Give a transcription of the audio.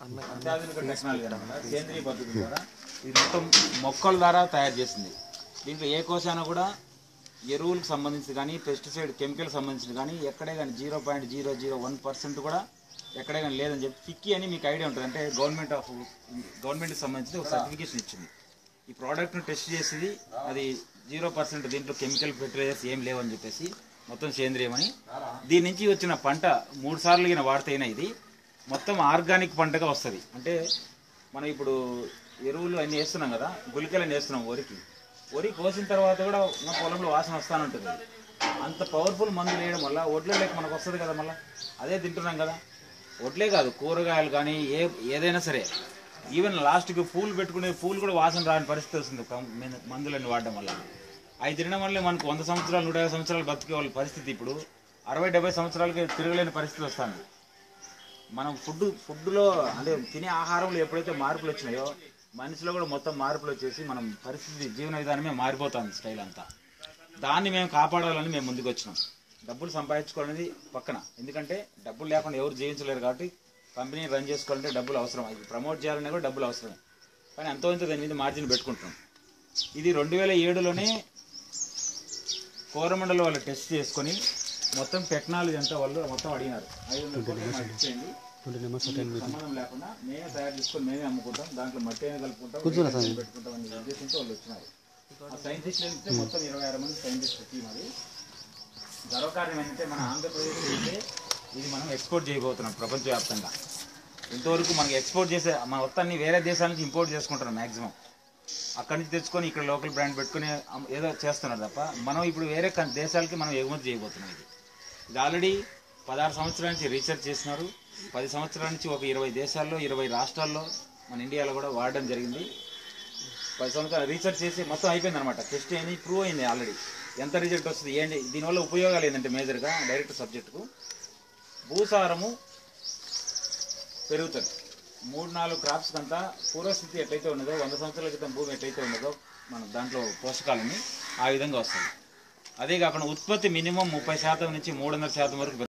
అత్యాధునిక టెక్నాలజీ అనమాట. సేంద్రీయ పద్ధతి ద్వారా ఇది మొత్తం మొక్కల ద్వారా తయారు చేసింది. దీంట్లో ఏ కోశాన కూడా ఎరువులకు సంబంధించి కానీ పెస్టిసైడ్ కెమికల్ సంబంధించి కానీ ఎక్కడే కానీ 0.001% కూడా ఎక్కడే కానీ లేదని చెప్పి ఫిక్కీ అని మీకు ఐడియా ఉంటుంది. అంటే గవర్నమెంట్కి సంబంధించి ఒక సర్టిఫికేషన్ ఇచ్చింది. ఈ ప్రోడక్ట్ను టెస్ట్ చేసేది అది 0% దీంట్లో కెమికల్ ఫెర్టిలైజర్స్ ఏం లేవని చెప్పేసి మొత్తం సేంద్రియమని. దీని నుంచి వచ్చిన పంట 3 సార్లు గిన వాడితేనే ఇది మొత్తం ఆర్గానిక్ పంటగా వస్తుంది. అంటే మనం ఇప్పుడు ఎరువులు అన్నీ వేస్తున్నాం కదా, గుళికలన్నీ వేస్తున్నాం వరి కోసిన తర్వాత కూడా ఉన్న పొలంలో వాసన వస్తూనే ఉంటుంది. అంత పవర్ఫుల్ మందులు వేయడం వల్ల ఒడ్లే లేక మనకు వస్తుంది కదా, మళ్ళీ అదే తింటున్నాం కదా. ఒడ్లే కాదు, కూరగాయలు కానీ ఏదైనా సరే, ఈవెన్ లాస్ట్కి పూలు పెట్టుకునే పూలు కూడా వాసన రాని పరిస్థితి వస్తుంది మందులన్నీ వాడడం వల్ల. అవి తినడం వల్లే మనకు 100 సంవత్సరాలు 150 సంవత్సరాలు బతికే వాళ్ళ పరిస్థితి ఇప్పుడు 60-70 సంవత్సరాలకి తిరగలేని పరిస్థితి వస్తుంది. మనం ఫుడ్లో అంటే తినే ఆహారంలో ఎప్పుడైతే మార్పులు వచ్చినాయో మనిషిలో కూడా మొత్తం మార్పులు వచ్చేసి మనం పరిస్థితి జీవన విధానమే మారిపోతుంది, స్టైల్ అంతా. దాన్ని మేము కాపాడాలని మేము ముందుకు వచ్చినాం. డబ్బులు సంపాదించుకోవాలనేది పక్కన, ఎందుకంటే డబ్బులు లేకుండా ఎవరు జీవించలేరు కాబట్టి కంపెనీ రన్ చేసుకోవాలంటే డబ్బులు అవసరం, అది ప్రమోట్ చేయాలన్నా కూడా డబ్బులు అవసరమే. కానీ ఎంతో ఇంత దాని మీద మార్జిన్ పెట్టుకుంటున్నాం. ఇది 2007లోనే కోరమండలి వాళ్ళు టెస్ట్ చేసుకొని మొత్తం టెక్నాలజీ అంతా వాళ్ళు మొత్తం అడిగినారు. 500 ఇచ్చేయండి, సంబంధం లేకుండా మేమే తయారు చేసుకొని మేమే అమ్ముకుంటాం, దాంట్లో మట్టి అయినా కలుపుకుంటాం పెట్టుకుంటాం అనే ఉద్దేశంతో వాళ్ళు వచ్చినారు. ఆ సైంటిస్టులు ఏంటంటే మొత్తం 26 మంది సైంటిస్టుల టీం. అది గర్వకార్యం ఏంటంటే మన ఆంధ్రప్రదేశ్ అయితే ఇది మనం ఎక్స్పోర్ట్ చేయబోతున్నాం ప్రపంచవ్యాప్తంగా. ఇంతవరకు మనకి ఎక్స్పోర్ట్ చేసే మన మొత్తాన్ని వేరే దేశాల నుంచి ఇంపోర్ట్ చేసుకుంటున్నాం మ్యాక్సిమం. అక్కడి నుంచి తెచ్చుకొని ఇక్కడ లోకల్ బ్రాండ్ పెట్టుకుని ఏదో చేస్తున్నారు తప్ప మనం ఇప్పుడు వేరే దేశాలకి మనం ఎగుమతి చేయబోతున్నాం. ఇది ఆల్రెడీ 16 సంవత్సరాల నుంచి రీసెర్చ్ చేస్తున్నారు. 10 సంవత్సరాల నుంచి ఒక 20 దేశాల్లో 20 రాష్ట్రాల్లో మన ఇండియాలో కూడా వాడడం జరిగింది. 10 సంవత్సరాలు రీసెర్చ్ చేసి మొత్తం అయిపోయింది అనమాట. టెస్ట్ అయింది, ప్రూవ్ అయింది ఆల్రెడీ. ఎంత రిజల్ట్ వస్తుంది ఏంటి, దీనివల్ల ఉపయోగాలు ఏంటంటే మేజర్గా డైరెక్ట్ సబ్జెక్టుకు భూసారము పెరుగుతుంది. 3-4 క్రాప్స్ కంతా పూర్వస్థితి ఎట్లయితే ఉన్నదో 100 సంవత్సరాల క్రితం భూమి ఎట్లయితే ఉన్నదో మన దాంట్లో పోషకాలని ఆ విధంగా వస్తుంది. అదే కాకుండా ఉత్పత్తి మినిమం 30% నుంచి 300% వరకు